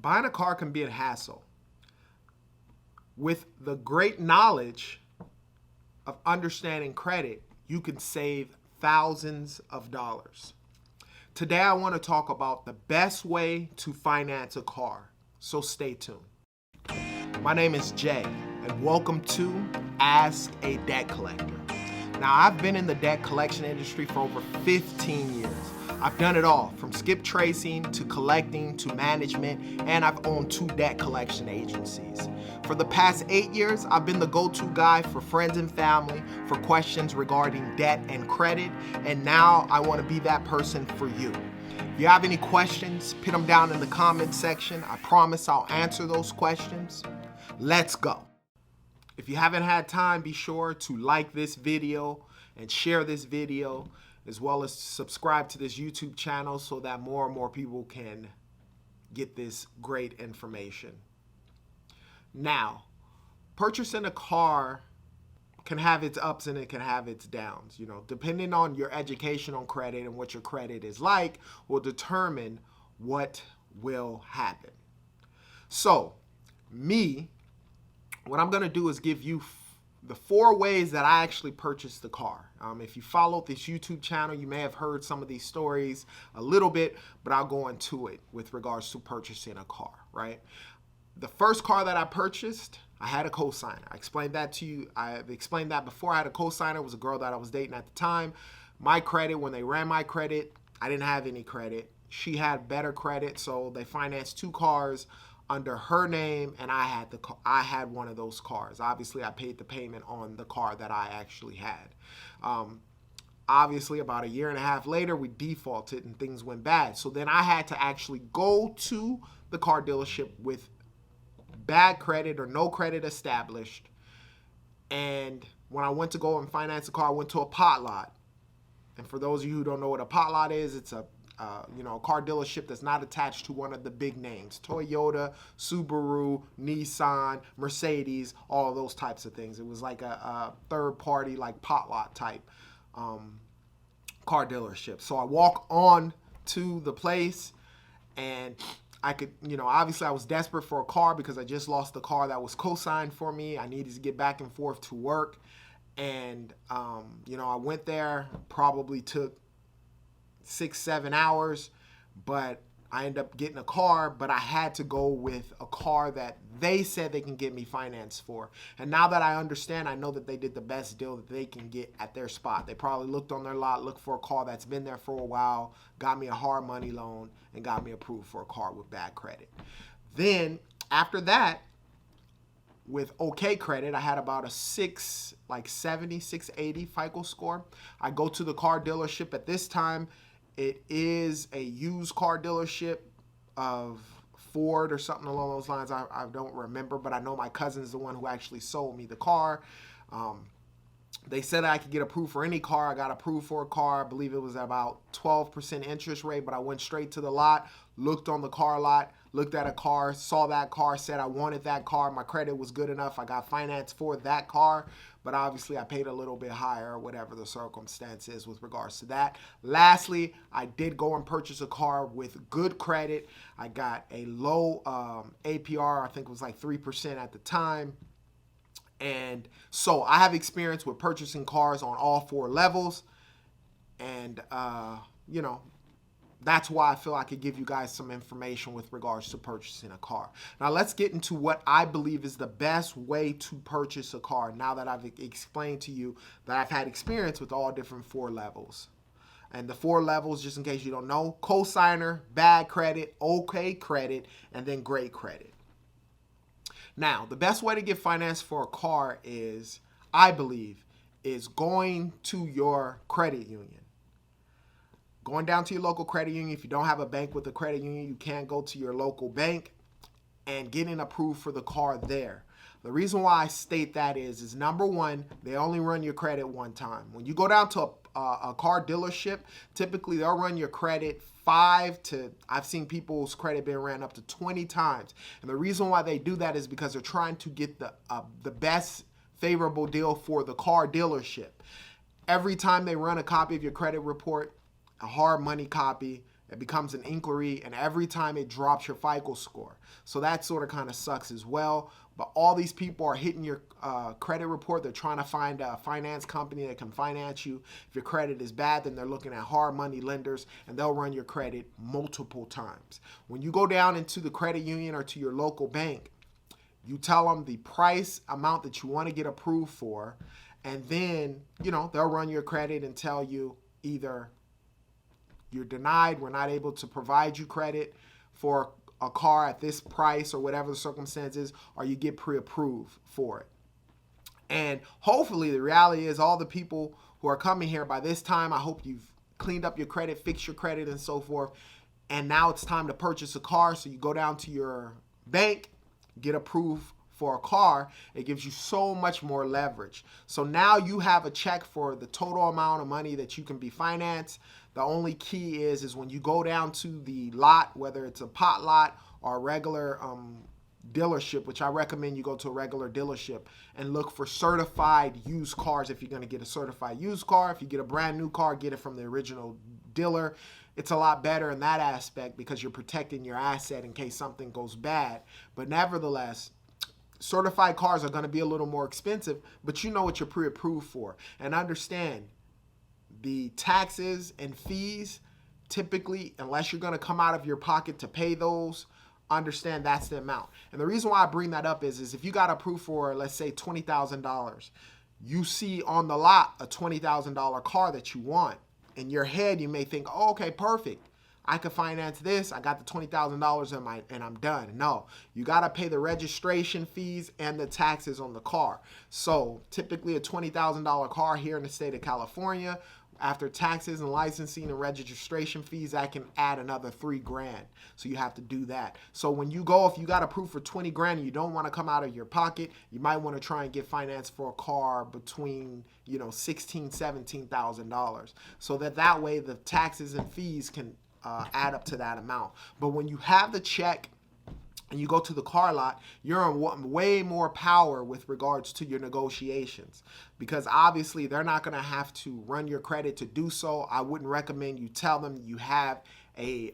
Buying a car can be a hassle. With the great knowledge of understanding credit, you can save thousands of dollars. Today, I want to talk about the best way to finance a car, so stay tuned. My name is Jay, and welcome to Ask a Debt Collector. Now, I've been in the debt collection industry for over 15 years. I've done it all, from skip tracing to collecting to management, and I've owned 2 debt collection agencies. For the past 8 years, I've been the go-to guy for friends and family for questions regarding debt and credit, and now I want to be that person for you. If you have any questions, put them down in the comment section. I promise I'll answer those questions. Let's go. If you haven't had time, be sure to like this video and share this video, as well as subscribe to this YouTube channel so that more and more people can get this great information. Now, purchasing a car can have its ups and it can have its downs. Depending on your education on credit and what your credit is like will determine what will happen. So, what I'm going to do is give you the 4 ways that I actually purchased the car. If you followed this YouTube channel, you may have heard some of these stories a little bit, but I'll go into it with regards to purchasing a car, right? The first car that I purchased, I had a cosigner. I explained that to you. I've explained that before. I had a cosigner. It was a girl that I was dating at the time. My credit, when they ran my credit, I didn't have any credit. She had better credit, so they financed 2 cars under her name, and I had one of those cars. Obviously, I paid the payment on the car that I actually had. Obviously, about a year and a half later, we defaulted and things went bad. So then I had to actually go to the car dealership with bad credit or no credit established. And when I went to go and finance the car, I went to a pot lot. And for those of you who don't know what a pot lot is, it's a car dealership that's not attached to one of the big names: Toyota, Subaru, Nissan, Mercedes, all those types of things. It was like a third party, like pot lot type car dealership. So I walk on to the place, and I could, obviously I was desperate for a car because I just lost the car that was co-signed for me. I needed to get back and forth to work. And, I went there, probably took 6-7 hours, but I ended up getting a car, but I had to go with a car that they said they can get me financed for. And now that I understand, I know that they did the best deal that they can get at their spot. They probably looked on their lot, looked for a car that's been there for a while, got me a hard money loan, and got me approved for a car with bad credit. Then after that, with okay credit, I had about a 670, 680 FICO score. I go to the car dealership. At this time, it is a used car dealership of Ford or something along those lines. I don't remember, but I know my cousin is the one who actually sold me the car. They said I could get approved for any car. I got approved for a car. I believe it was about 12% interest rate, but I went straight to the lot, looked on the car lot, looked at a car, saw that car, said I wanted that car. My credit was good enough. I got financed for that car, but obviously I paid a little bit higher, or whatever the circumstance is with regards to that. Lastly, I did go and purchase a car with good credit. I got a low APR. I think it was like 3% at the time. And so I have experience with purchasing cars on all 4 levels. And, that's why I feel I could give you guys some information with regards to purchasing a car. Now let's get into what I believe is the best way to purchase a car, now that I've explained to you that I've had experience with all different 4 levels. And the 4 levels, just in case you don't know: cosigner, bad credit, okay credit, and then great credit. Now, the best way to get financed for a car is, I believe, is going to your credit union. Going down to your local credit union. If you don't have a bank with a credit union, you can go to your local bank and getting approved for the car there. The reason why I state that is number one, they only run your credit one time. When you go down to a car dealership, typically they'll run your credit 5 to, I've seen people's credit being ran up to 20 times. And the reason why they do that is because they're trying to get the best favorable deal for the car dealership. Every time they run a copy of your credit report, a hard money copy, It becomes an inquiry, and every time it drops your FICO score. So that sort of kind of sucks as well. But all these people are hitting your credit report. They're trying to find a finance company that can finance you. If your credit is bad, then they're looking at hard money lenders, and they'll run your credit multiple times. When you go down into the credit union or to your local bank, you tell them the price amount that you want to get approved for, and then, they'll run your credit and tell you either you're denied, we're not able to provide you credit for a car at this price or whatever the circumstances, or you get pre-approved for it. And hopefully the reality is all the people who are coming here by this time, I hope you've cleaned up your credit, fixed your credit and so forth. And now it's time to purchase a car. So you go down to your bank, get approved for a car. It gives you so much more leverage. So now you have a check for the total amount of money that you can be financed. The only key is when you go down to the lot, whether it's a pot lot or a regular dealership, which I recommend you go to a regular dealership and look for certified used cars if you're going to get a certified used car. If you get a brand new car, get it from the original dealer. It's a lot better in that aspect because you're protecting your asset in case something goes bad. But nevertheless, certified cars are going to be a little more expensive, but you know what you're pre-approved for. And understand, the taxes and fees, typically, unless you're going to come out of your pocket to pay those, understand that's the amount. And the reason why I bring that up is if you got approved for, let's say, $20,000, you see on the lot a $20,000 car that you want. In your head, you may think, oh, okay, perfect. I could finance this. I got the $20,000 and I'm done. No, you got to pay the registration fees and the taxes on the car. So typically a $20,000 car here in the state of California, after taxes and licensing and registration fees, that can add another $3,000. So you have to do that. So when you go, if you got approved for $20,000 and you don't want to come out of your pocket, you might want to try and get financed for a car between, $16,000, $17,000. So that way the taxes and fees can add up to that amount. But when you have the check and you go to the car lot, you're in way more power with regards to your negotiations, because obviously they're not going to have to run your credit to do so. I wouldn't recommend you tell them you have a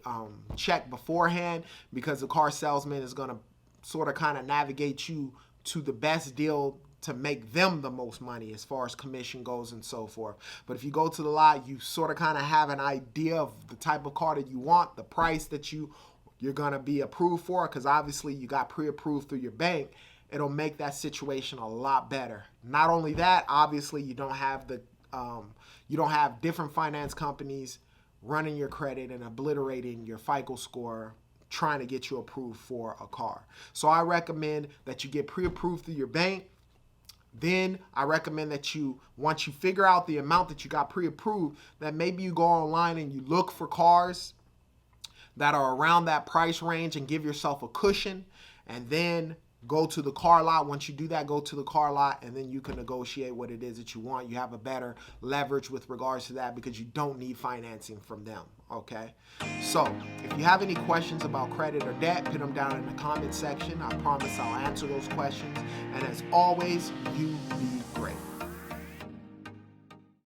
check beforehand, because the car salesman is going to sort of kind of navigate you to the best deal to make them the most money as far as commission goes and so forth. But if you go to the lot, you sort of kind of have an idea of the type of car that you want, the price that you're going to be approved for, because obviously you got pre-approved through your bank. It'll make that situation a lot better. Not only that, obviously you don't have different finance companies running your credit and obliterating your FICO score trying to get you approved for a car. So I recommend that you get pre-approved through your bank. Then I recommend that once you figure out the amount that you got pre-approved, that maybe you go online and you look for cars that are around that price range and give yourself a cushion, and then go to the car lot. Once you do that, go to the car lot, and then you can negotiate what it is that you want. You have a better leverage with regards to that because you don't need financing from them, okay? So if you have any questions about credit or debt, put them down in the comment section. I promise I'll answer those questions. And as always, you be